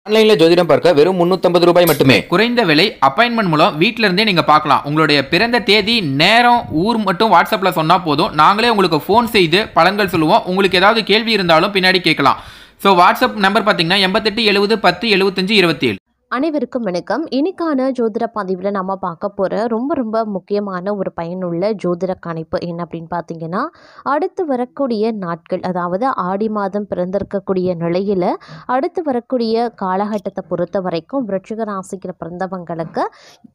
ஆன்லைன்ல ஜோதிடம் பார்க்க வெறும் ₹350 மட்டுமே. குறைந்த விலை அப்பாயின்மெண்ட் மூலம் வீட்ல இருந்தே நீங்க பார்க்கலாம். உங்களுடைய பிறந்த தேதி, நேரம், ஊர் மட்டும் வாட்ஸ்அப்ல சொன்னா போதும். நாங்களே உங்களுக்கு ஃபோன் செய்து பலன்கள் சொல்லுவோம். உங்களுக்கு ஏதாவது கேள்வி இருந்தாலும் பின்னாடி கேட்கலாம். ஸோ வாட்ஸ்அப் நம்பர் பார்த்தீங்கன்னா 88 70 10 75 27. அனைவருக்கும் வணக்கம். இன்னைக்கான ஜோதிட பதிவில் நம்ம பார்க்க போகிற ரொம்ப முக்கியமான ஒரு பயனுள்ள ஜோதிட கணிப்பு என்ன அப்படின்னு பார்த்தீங்கன்னா, அடுத்து வரக்கூடிய நாட்கள், அதாவது ஆடி மாதம் பிறந்திருக்கக்கூடிய நிலையில் அடுத்து வரக்கூடிய காலகட்டத்தை பொறுத்த வரைக்கும் விருச்சிக ராசிக்கு பிறந்தவங்களுக்கு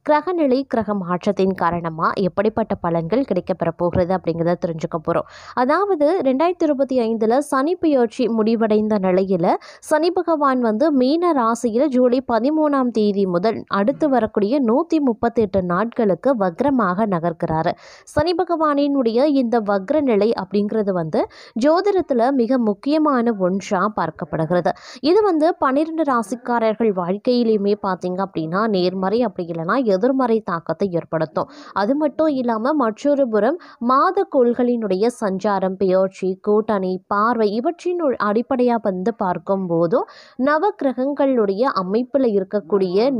கிரகநிலை கிரக மாற்றத்தின் காரணமாக எப்படிப்பட்ட பலன்கள் கிடைக்கப்பெற போகிறது அப்படிங்கிறத தெரிஞ்சுக்க போகிறோம். அதாவது 2025 சனி பெயர்ச்சி முடிவடைந்த நிலையில் சனி பகவான் மீன ராசியில் ஜூலை 13 தேதி முதல் அடுத்து வரக்கூடிய 138 நாட்களுக்கு வக்ரமாக நகர்கிறாரு. சனி பகவானினுடைய இந்த வக்ர நிலை அப்படிங்கிறது ஜோதிடத்தில் மிக முக்கியமான ஒன்றா பார்க்கப்படுகிறது. இது 12 ராசிக்காரர்கள் வாழ்க்கையிலுமே பார்த்தீங்க அப்படின்னா நேர்மறை அப்படி இல்லைன்னா எதிர்மறை தாக்கத்தை ஏற்படுத்தும். அது மட்டும் இல்லாமல் மற்றொரு புறம் மாத கோள்களினுடைய சஞ்சாரம், பெயர்ச்சி, கூட்டணி, பார்வை இவற்றின் அடிப்படையாக பார்க்கும் போதும் நவ கிரகங்களுடைய அமைப்பில் இருக்கக்கூடிய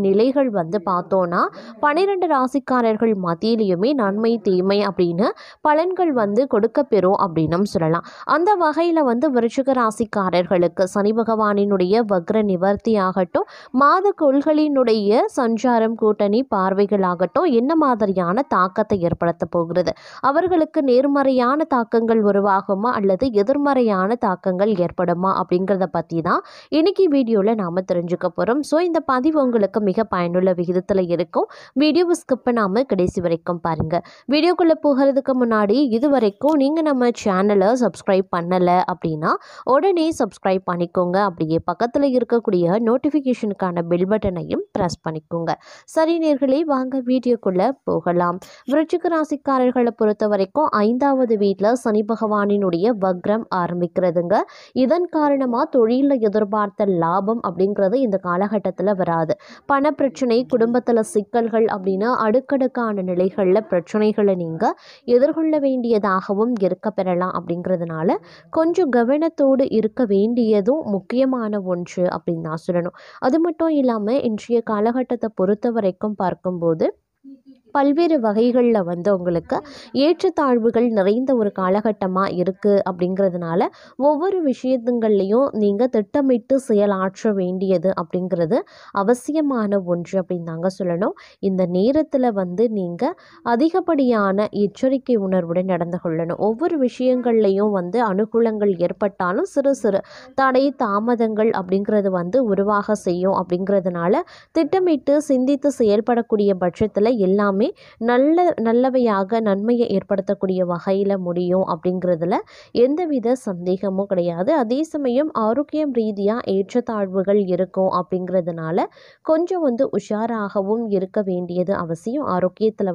நிலைகள் பார்த்தோன்னா 12 ராசிக்காரர்கள் மத்தியிலையுமே நன்மை தீமை அப்படின்னு பலன்கள் கொடுக்க பெறும் அப்படின்னு சொல்லலாம். அந்த வகையில் விருச்சிக ராசிக்காரர்களுக்கு சனி பகவானினுடைய வக்ர நிவர்த்தி ஆகட்டும், மாத கோள்களினுடைய சஞ்சாரம், கூட்டணி, பார்வைகள் ஆகட்டும் என்ன மாதிரியான தாக்கத்தை ஏற்படுத்த போகிறது, அவர்களுக்கு நேர்மறையான தாக்கங்கள் உருவாகுமா அல்லது எதிர்மறையான தாக்கங்கள் ஏற்படுமா அப்படிங்கிறத பற்றி தான் இன்னைக்கு வீடியோவில் நாம் தெரிஞ்சுக்க போகிறோம். ஸோ இந்த பதிவு உங்களுக்கு மிக பயனுள்ள விகிதத்தில் இருக்கும். வீடியோவை ஸ்கிப் பண்ணாமல் கடைசி வரைக்கும் பாருங்கள். வீடியோக்குள்ளே போகிறதுக்கு முன்னாடி இது வரைக்கும் நீங்கள் நம்ம சேனலை சப்ஸ்கிரைப் பண்ணலை அப்படின்னா உடனே சப்ஸ்கிரைப் பண்ணிக்கோங்க. அப்படியே பக்கத்தில் இருக்கக்கூடிய நோட்டிஃபிகேஷனுக்கான பெல் பட்டனையும் ப்ரெஸ் பண்ணிக்கோங்க. சரி நேயர்களே, வாங்க வீடியோக்குள்ளே போகலாம். விருச்சிக ராசிக்காரர்களை பொறுத்த வரைக்கும் 5வது வீட்டில் சனி பகவானினுடைய வக்ரம் ஆரம்பிக்கிறதுங்க. இதன் காரணமாக தொழிலில் எதிர்பார்த்த லாபம் அப்படிங்கிறது இந்த காலகட்டத்தில் வராது. பணப்பிரச்சனை, குடும்பத்தில் சிக்கல்கள் அப்படின்னு அடுக்கடுக்கான நிலைகளில் பிரச்சனைகளை நீங்கள் எதிர்கொள்ள வேண்டியதாகவும் இருக்க பெறலாம். அப்படிங்கிறதுனால கொஞ்சம் கவனத்தோடு இருக்க வேண்டியதும் முக்கியமான ஒன்று அப்படின்னு நான் சொல்லணும். அது மட்டும் இல்லாமல் இன்றைய காலகட்டத்தை பொறுத்த வரைக்கும் பார்க்கும்போது பல்வேறு வகைகளில் உங்களுக்கு ஏற்றத்தாழ்வுகள் நிறைந்த ஒரு காலகட்டமாக இருக்குது. அப்படிங்கிறதுனால ஒவ்வொரு விஷயங்கள்லையும் நீங்கள் திட்டமிட்டு செயலாற்ற வேண்டியது அப்படிங்கிறது அவசியமான ஒன்று அப்படின்னு தாங்க சொல்லணும். இந்த நேரத்தில் நீங்கள் அதிகப்படியான எச்சரிக்கை உணர்வுடன் நடந்து கொள்ளணும். ஒவ்வொரு விஷயங்கள்லையும் அனுகூலங்கள் ஏற்பட்டாலும் சிறு சிறு தடை தாமதங்கள் அப்படிங்கிறது உருவாக செய்யும். அப்படிங்கிறதுனால திட்டமிட்டு சிந்தித்து செயல்படக்கூடிய பட்சத்தில் எல்லாமே நல்லவையாக நன்மையை ஏற்படுத்தக்கூடிய வகையில் முடியும் அப்படிங்கிறதுல எந்தவித சந்தேகமும் கிடையாது. அதே சமயம் ஆரோக்கியம் ரீதியாக ஏற்றத்தாழ்வுகள் இருக்கும். அப்படிங்கிறதுனால கொஞ்சம் உஷாராகவும் இருக்க வேண்டியது அவசியம். ஆரோக்கியத்தில்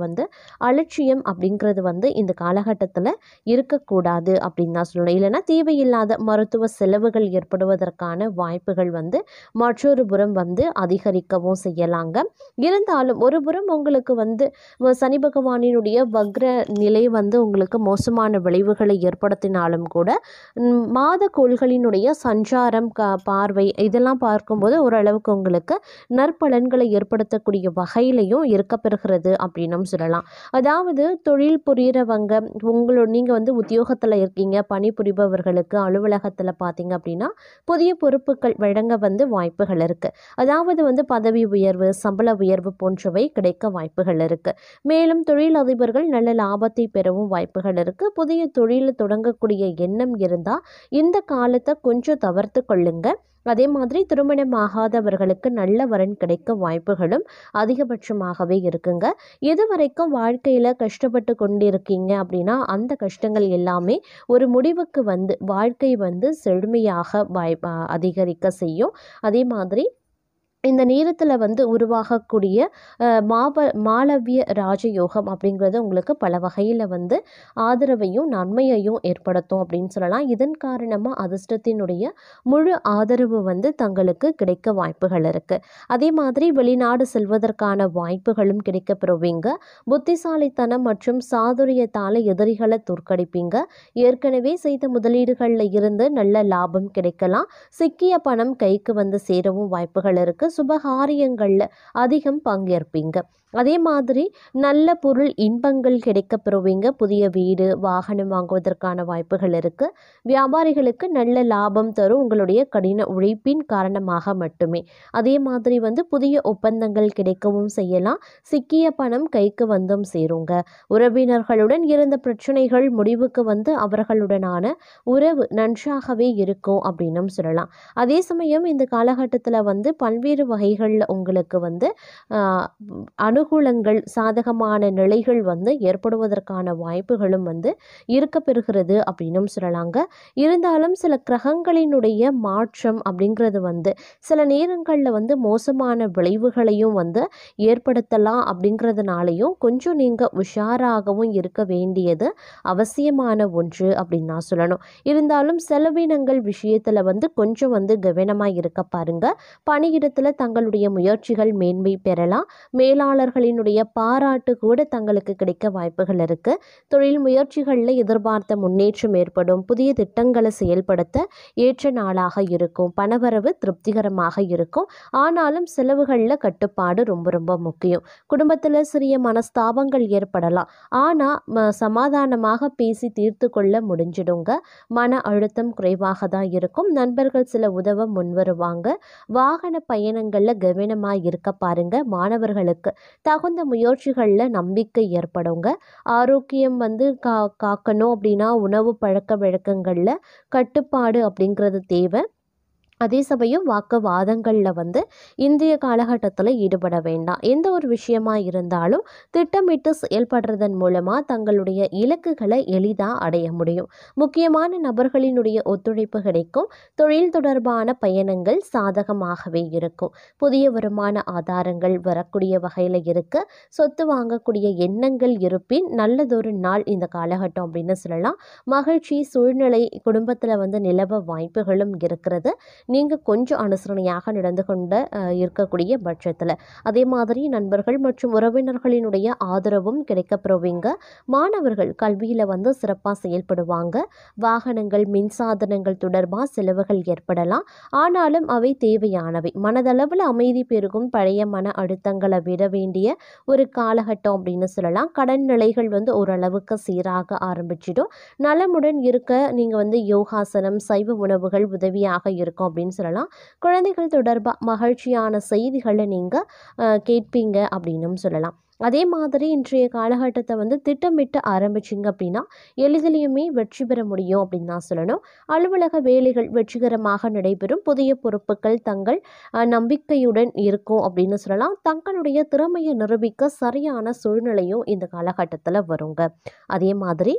அலட்சியம் அப்படிங்கிறது இந்த காலகட்டத்தில் இருக்கக்கூடாது அப்படின்னு தான் சொல்லணும். இல்லைன்னா தேவையில்லாத மருத்துவ செலவுகள் ஏற்படுவதற்கான வாய்ப்புகள் மற்றொரு புறம் அதிகரிக்கவும் செய்யலாங்க. இருந்தாலும் ஒரு புறம் உங்களுக்கு சனி பகவானினுடைய வக்ர நிலை உங்களுக்கு மோசமான விளைவுகளை ஏற்படுத்தினாலும் கூட மாத கோள்களினுடைய சஞ்சாரம், பார்வை இதெல்லாம் பார்க்கும்போது ஓரளவுக்கு உங்களுக்கு நற்பலன்களை ஏற்படுத்தக்கூடிய வகையிலையும் இருக்கப்பெறுகிறது அப்படின்னும் சொல்லலாம். அதாவது தொழில் புரிகிறவங்க, நீங்கள் உத்தியோகத்தில் இருக்கீங்க, பணிபுரிபவர்களுக்கு அலுவலகத்தில் பார்த்தீங்க அப்படின்னா புதிய பொறுப்புகள் வழங்க வாய்ப்புகள் இருக்குது. அதாவது பதவி உயர்வு, சம்பள உயர்வு போன்றவை கிடைக்க வாய்ப்புகள் இருக்குது. மேலும் தொழிலதிபர்கள் நல்ல லாபத்தை பெறவும் வாய்ப்புகள் இருக்கு. புதிய தொழில் தொடங்கக்கூடிய எண்ணம் இருந்தால் இந்த காலத்தை கொஞ்சம் தவிர்த்து கொள்ளுங்க. அதே மாதிரி திருமணமாகாதவர்களுக்கு நல்ல வரன் கிடைக்க வாய்ப்புகளும் அதிகபட்சமாகவே இருக்குங்க. இதுவரைக்கும் வாழ்க்கையில் கஷ்டப்பட்டு கொண்டிருக்கீங்க அப்படின்னா அந்த கஷ்டங்கள் எல்லாமே ஒரு முடிவுக்கு வாழ்க்கை செழுமையாக அதிகரிக்க செய்யும். அதே மாதிரி இந்த நேரத்தில் வந்து உருவாகக்கூடிய மாளவிய ராஜயோகம் அப்படிங்கிறது உங்களுக்கு பல வகையில் வந்து ஆதரவையும் நன்மையையும் ஏற்படுத்தும் அப்படின்னு சொல்லலாம். இதன் காரணமாக அதிர்ஷ்டத்தினுடைய முழு ஆதரவு வந்து தங்களுக்கு கிடைக்க வாய்ப்புகள் இருக்குது. அதே மாதிரி வெளிநாடு செல்வதற்கான வாய்ப்புகளும் கிடைக்க பெறுவீங்க. புத்திசாலித்தனம் மற்றும் சாதுரியத்தால் எதிரிகளை தோற்கடிப்பீங்க. ஏற்கனவே செய்த முதலீடுகளில் இருந்து நல்ல லாபம் கிடைக்கலாம். சிக்கிய பணம் கைக்கு வந்து சேரவும் வாய்ப்புகள் இருக்குது. சுபகாரியங்களில் அதிகம் பங்கேற்பீங்க. அதே மாதிரி நல்ல பொருள் இன்பங்கள் கிடைக்க பெறுவீங்க. புதிய வீடு வாகனம் வாங்குவதற்கான வாய்ப்புகள் இருக்குது. வியாபாரிகளுக்கு நல்ல லாபம் தரும் உங்களுடைய கடின உழைப்பின் காரணமாக மட்டுமே. அதே மாதிரி வந்து புதிய ஒப்பந்தங்கள் கிடைக்கவும் செய்யலாம். சிக்கிய பணம் கைக்கு வந்தும் சேருங்க. உறவினர்களுடன் இருந்த பிரச்சனைகள் முடிவுக்கு வந்து அவர்களுடனான உறவு நன்றாகவே இருக்கும் அப்படின்னும் சொல்லலாம். அதே சமயம் இந்த காலகட்டத்தில் வந்து பல்வேறு வகைகளில் உங்களுக்கு வந்து அனுகூலங்கள் சாதகமான நிலைகள் வந்து ஏற்படுவதற்கான வாய்ப்புகளும் வந்து இருக்க பெறுகிறது அப்படின்னும் சொல்லலாங்க. இருந்தாலும் சில கிரகங்களினுடைய மாற்றம் அப்படிங்கிறது வந்து சில நேரங்களில் வந்து மோசமான விளைவுகளையும் வந்து ஏற்படுத்தலாம். அப்படிங்கிறதுனாலையும் கொஞ்சம் நீங்கள் உஷாராகவும் இருக்க வேண்டியது அவசியமான ஒன்று அப்படின்னு நான் சொல்லணும். இருந்தாலும் செலவினங்கள் விஷயத்தில் வந்து கொஞ்சம் வந்து கவனமாக இருக்க பாருங்க. பணியிடத்தில் தங்களுடைய முயற்சிகள் மேன்மை பெறலாம். மேலாளர்களினுடைய பாராட்டு கூட தங்களுக்கு கிடைக்க வாய்ப்புகள் இருக்குது. தொழில் முயற்சிகளில் எதிர்பார்த்த முன்னேற்றம் ஏற்படும். புதிய திட்டங்களை செயல்படுத்த ஏற்ற நாளாக இருக்கும். பணவரவு திருப்திகரமாக இருக்கும். ஆனாலும் செலவுகளில் கட்டுப்பாடு ரொம்ப ரொம்ப முக்கியம். குடும்பத்தில் சிறிய மனஸ்தாபங்கள் ஏற்படலாம். ஆனால் சமாதானமாக பேசி தீர்த்து கொள்ள முடிஞ்சிடுங்க. மன அழுத்தம் குறைவாக தான் இருக்கும். நண்பர்கள் சில உதவ முன்வருவாங்க. வாகன பயணங்களில் கவனமாக இருக்க பாருங்க. மாணவர்களுக்கு தகுந்த முயற்சிகளில் நம்பிக்கை ஏற்படுங்க. ஆரோக்கியம் வந்து காக்கணும் அப்படின்னா உணவு பழக்க வழக்கங்களில் கட்டுப்பாடு அப்படிங்கிறது தேவை. அதே சமயம் வாக்குவாதங்களில் வந்து இன்றைய காலகட்டத்தில் ஈடுபட வேண்டாம். எந்த ஒரு விஷயமா இருந்தாலும் திட்டமிட்டு செயல்படுறதன் மூலமாக தங்களுடைய இலக்குகளை எளிதாக அடைய முடியும். முக்கியமான நபர்களினுடைய ஒத்துழைப்பு கிடைக்கும். தொழில் தொடர்பான பயணங்கள் சாதகமாகவே இருக்கும். புதிய வருமான ஆதாரங்கள் வரக்கூடிய வகையில் இருக்குது. சொத்து வாங்கக்கூடிய எண்ணங்கள் இருப்பின் நல்லதொரு நாள் இந்த காலகட்டம் அப்படின்னு சொல்லலாம். மகிழ்ச்சி சூழ்நிலை குடும்பத்தில் வந்து நிலவ வாய்ப்புகளும் இருக்கிறது. நீங்கள் கொஞ்சம் அனுசரணையாக நடந்து கொண்டு இருக்கக்கூடிய பட்சத்தில். அதே மாதிரி நண்பர்கள் மற்றும் உறவினர்களினுடைய ஆதரவும் கிடைக்கப்பெறுவீங்க. மாணவர்கள் கல்வியில் வந்து சிறப்பாக செயல்படுவாங்க. வாகனங்கள் மின்சாதனங்கள் தொடர்பாக செலவுகள் ஏற்படலாம். ஆனாலும் அவை தேவையானவை. மனதளவில் அமைதி பெருகும். பழைய மன அழுத்தங்களை விட வேண்டிய ஒரு காலகட்டம் அப்படின்னு சொல்லலாம். கடன் நிலைகள் வந்து ஓரளவுக்கு சீராக ஆரம்பிச்சிடும். நலமுடன் இருக்க நீங்கள் வந்து யோகாசனம் சைவ உணவுகள் உதவியாக இருக்கும் அப்படின்னு சொல்லலாம். குழந்தைகள் தொடர்பாக மகிழ்ச்சியான செய்திகளை நீங்கள் கேட்பீங்க அப்படின்னும் சொல்லலாம். அதே மாதிரி இன்றைய காலகட்டத்தை வந்து திட்டமிட்டு ஆரம்பிச்சிங்க அப்படின்னா எளிதிலையுமே வெற்றி பெற முடியும் அப்படின்னு தான் சொல்லணும். அலுவலக வேலைகள் வெற்றிகரமாக நடைபெறும். புதிய பொறுப்புகள் தங்கள் நம்பிக்கையுடன் இருக்கும் அப்படின்னு சொல்லலாம். தங்களுடைய திறமையை நிரூபிக்க சரியான சூழ்நிலையும் இந்த காலகட்டத்தில் வருங்க. அதே மாதிரி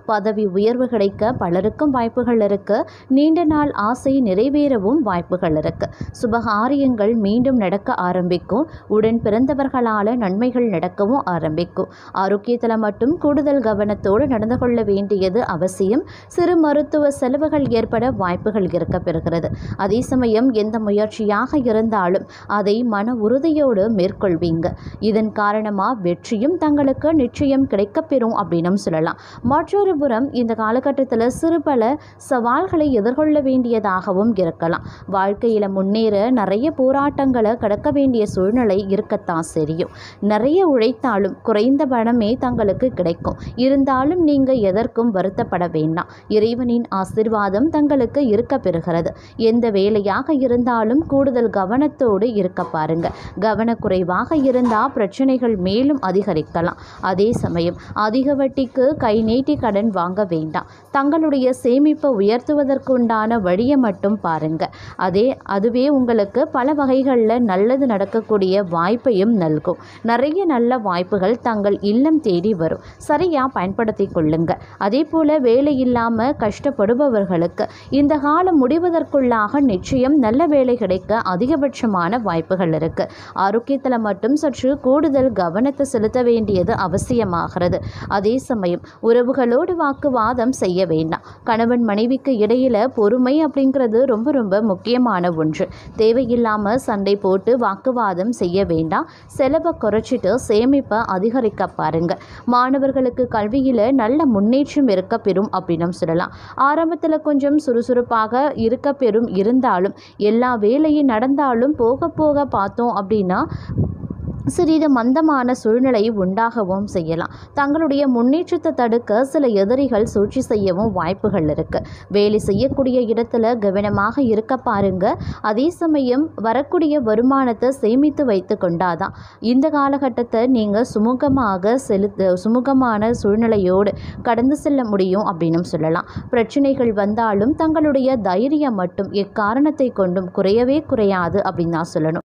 பதவி உயர்வு கிடைக்க பலருக்கும் வாய்ப்புகள் இருக்கு. நீண்ட நாள் ஆசை நிறைவேறவும் வாய்ப்புகள் இருக்கு. சுபகாரியங்கள் மீண்டும் நடக்க ஆரம்பிக்கும். உடன் பிறந்தவர்களால் நன்மைகள் நடக்கவும் ஆரம்பிக்கும். ஆரோக்கியத்தில் மட்டும் கூடுதல் கவனத்தோடு நடந்து கொள்ள வேண்டியது அவசியம். சிறு மருத்துவ செலவுகள் ஏற்பட வாய்ப்புகள் இருக்க பெறுகிறது. அதே சமயம் எந்த முயற்சியாக இருந்தாலும் அதை மன உறுதியோடு மேற்கொள்வீங்க. இதன் காரணமாக வெற்றியும் தங்களுக்கு நிச்சயம் கிடைக்கப்பெறும் அப்படின்னு சொல்லலாம். மற்றொரு புறம் இந்த காலகட்டத்தில் சிறு பல சவால்களை எதிர்கொள்ள வேண்டியதாகவும் இருக்கலாம். வாழ்க்கையில் முன்னேற நிறைய போராட்டங்களை கடக்க வேண்டிய சூழ்நிலை இருக்கத்தான் செய்யும். நிறைய உழைத்தாலும் குறைந்த பணமே தங்களுக்கு கிடைக்கும். இருந்தாலும் நீங்கள் எதற்கும் வருத்தப்பட வேண்டாம். இறைவனின் ஆசீர்வாதம் தங்களுக்கு இருக்க பெறுகிறது. எந்த வேலையாக இருந்தாலும் கூடுதல் கவனத்தோடு இருக்க பாருங்க. கவனக்குறைவாக இருந்தால் பிரச்சனைகள் மேலும் அதிகரிக்கலாம். அதே சமயம் அதிக வட்டிக்கு கை நீட்டி கடன் வாங்க வேண்டாம். தங்களுடைய சேமிப்பை உயர்த்துவதற்குண்டான வழியை மட்டும் பாருங்க. அதுவே உங்களுக்கு பல வகைகளில் நல்லது நடக்கக்கூடிய வாய்ப்பையும் நல்கும். நிறைய நல்ல நல்ல வாய்ப்புகள் தங்கள் இல்லம் தேடி வரும். சரியாக பயன்படுத்தி கொள்ளுங்க. அதே போல் வேலை இல்லாமல் கஷ்டப்படுபவர்களுக்கு இந்த காலம் முடிவதற்குள்ளாக நிச்சயம் நல்ல வேலை கிடைக்க அதிகபட்சமான வாய்ப்புகள் இருக்கு. ஆரோக்கியத்தில் மட்டும் சற்று கூடுதல் கவனத்தை செலுத்த வேண்டியது அவசியமாகிறது. அதே சமயம் உறவுகளோடு வாக்குவாதம் செய்ய வேண்டாம். கணவன் மனைவிக்கு இடையில பொறுமை அப்படிங்கிறது ரொம்ப ரொம்ப முக்கியமான ஒன்று. தேவையில்லாமல் சண்டை போட்டு வாக்குவாதம் செய்ய வேண்டாம். செலவை குறைச்சிட்டு சேமிப்பை அதிகரிக்க பாருங்க. மாணவர்களுக்கு கல்வியில் நல்ல முன்னேற்றம் இருக்க பெறும் அப்படின்னு சொல்லலாம். ஆரம்பத்தில் கொஞ்சம் சுறுசுறுப்பாக இருக்க பெறும் இருந்தாலும் எல்லா வேலையும் நடந்தாலும் போக போக பார்த்தோம் அப்படின்னா சிறிது மந்தமான சூழ்நிலை உண்டாகவும் செய்யலாம். தங்களுடைய முன்னேற்றத்தை தடுக்க சில எதிரிகள் சூழ்ச்சி செய்யவும் வாய்ப்புகள் இருக்கு. வேலை செய்யக்கூடிய இடத்துல கவனமாக இருக்க பாருங்க. அதே சமயம் வரக்கூடிய வருமானத்தை சேமித்து வைத்து கொண்டாதான் இந்த காலகட்டத்தை நீங்கள் சுமூகமான சூழ்நிலையோடு கடந்து செல்ல முடியும் அப்படின்னு சொல்லலாம். பிரச்சனைகள் வந்தாலும் தங்களுடைய தைரியம் மட்டும் எக்காரணத்தை கொண்டும் குறையவே குறையாது அப்படின்னு தான் சொல்லணும்.